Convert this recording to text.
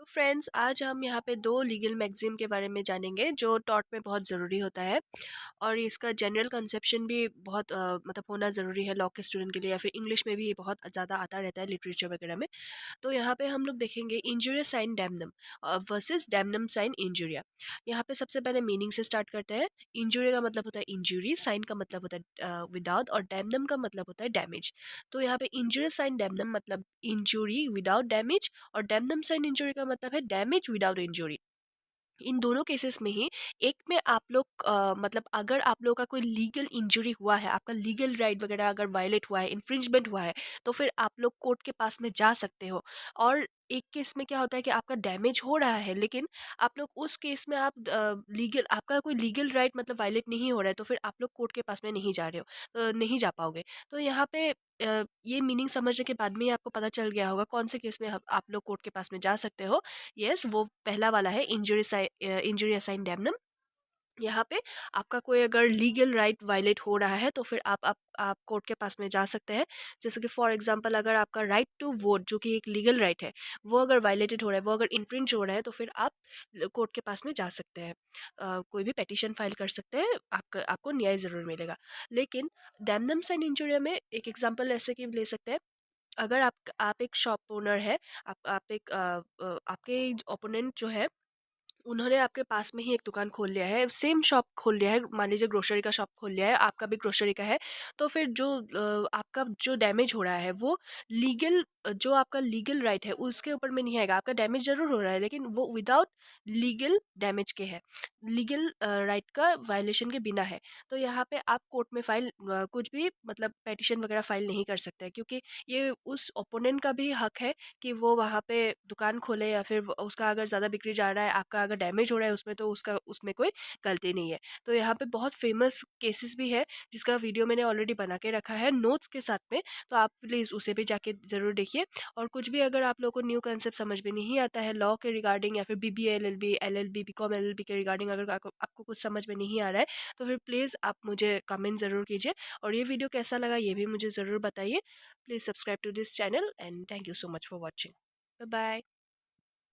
तो फ्रेंड्स, आज हम यहाँ पे दो लीगल मैगजीम के बारे में जानेंगे जो टॉट में बहुत ज़रूरी होता है। और इसका जनरल कंसेप्शन भी बहुत मतलब होना ज़रूरी है लॉ के स्टूडेंट के लिए, या फिर इंग्लिश में भी ये बहुत ज़्यादा आता रहता है लिटरेचर वगैरह में। तो यहाँ पे हम लोग देखेंगे injuria sine damnum versus damnum sine injuria. यहाँ पे सबसे पहले मीनिंग से स्टार्ट करते हैं। इंजुरिया का मतलब होता है इंजुरी, साइन का मतलब होता है विदाउट, और डैमनम का मतलब होता है डैमेज। तो यहाँ पे इंजुरिया साइन डैमनम मतलब इंजुरी विदाउट डैमेज, और डैमनम साइन इंजुरी का मतलब है डैमेज विदाउट इंजुरी। इन दोनों केसेस में ही एक में आप लोग मतलब अगर आप लोगों का कोई लीगल इंजरी हुआ है, आपका लीगल राइट वगैरह अगर वायलेट हुआ है, इन्फ्रिंजमेंट हुआ है, तो फिर आप लोग कोर्ट के पास में जा सकते हो। और एक केस में क्या होता है कि आपका डैमेज हो रहा है, लेकिन आप लोग उस केस में आप लीगल, आपका कोई लीगल राइट मतलब वायलेट नहीं हो रहा है, तो फिर आप लोग कोर्ट के पास में नहीं जा रहे हो, नहीं जा पाओगे। तो यहाँ पे ये मीनिंग समझने के बाद में ही आपको पता चल गया होगा कौन से केस में आप लोग कोर्ट के पास में जा सकते हो। यस, वो पहला वाला है इंजरी असाइन डैमनम। यहाँ पे आपका कोई अगर लीगल राइट वायलेट हो रहा है, तो फिर आप कोर्ट के पास में जा सकते हैं। जैसे कि फॉर एग्जांपल, अगर आपका राइट टू वोट जो कि एक लीगल राइट है, वो अगर वायलेटेड हो रहा है, वो अगर इन्फ्रिंज हो रहा है, तो फिर आप कोर्ट के पास में जा सकते हैं। कोई भी पेटिशन फाइल कर सकते हैं, आपको न्याय ज़रूर मिलेगा। लेकिन डैमनम्स एंड इंजुरिया में एक एग्जांपल ऐसे कि ले सकते हैं। अगर आप एक शॉप ओनर है, आप एक आपके ओपोनेंट जो है, उन्होंने आपके पास में ही एक दुकान खोल लिया है, सेम शॉप खोल लिया है, मान लीजिए ग्रोसरी का शॉप खोल लिया है, आपका भी ग्रोसरी का है। तो फिर जो आपका जो डैमेज हो रहा है वो लीगल, जो आपका लीगल राइट है उसके ऊपर में नहीं आएगा। आपका डैमेज जरूर हो रहा है, लेकिन वो विदाउट लीगल डैमेज के है, लीगल राइट का वायलेशन के बिना है। तो यहाँ पे आप कोर्ट में फाइल कुछ भी मतलब पेटिशन वगैरह फाइल नहीं कर सकते, क्योंकि ये उस ओपोनेंट का भी हक है कि वो वहाँ पे दुकान खोले, या फिर उसका अगर ज़्यादा बिक्री जा रहा है, आपका अगर डैमेज हो रहा है उसमें, तो उसका उसमें कोई गलती नहीं है। तो यहाँ पे बहुत फेमस केसेस भी है, जिसका वीडियो मैंने ऑलरेडी बना के रखा है नोट्स के साथ में, तो आप प्लीज़ उसे भी जाके ज़रूर देखिए। और कुछ भी अगर आप लोगों को न्यू कंसेप्ट समझ में नहीं आता है लॉ के रिगार्डिंग, या फिर BBA LLB LLB BCom LLB के रिगार्डिंग अगर आपको कुछ समझ में नहीं आ रहा है, तो फिर प्लीज़ आप मुझे कमेंट ज़रूर कीजिए। और ये वीडियो कैसा लगा ये भी मुझे ज़रूर बताइए। Please subscribe to this channel, and thank you so much for watching. Bye bye.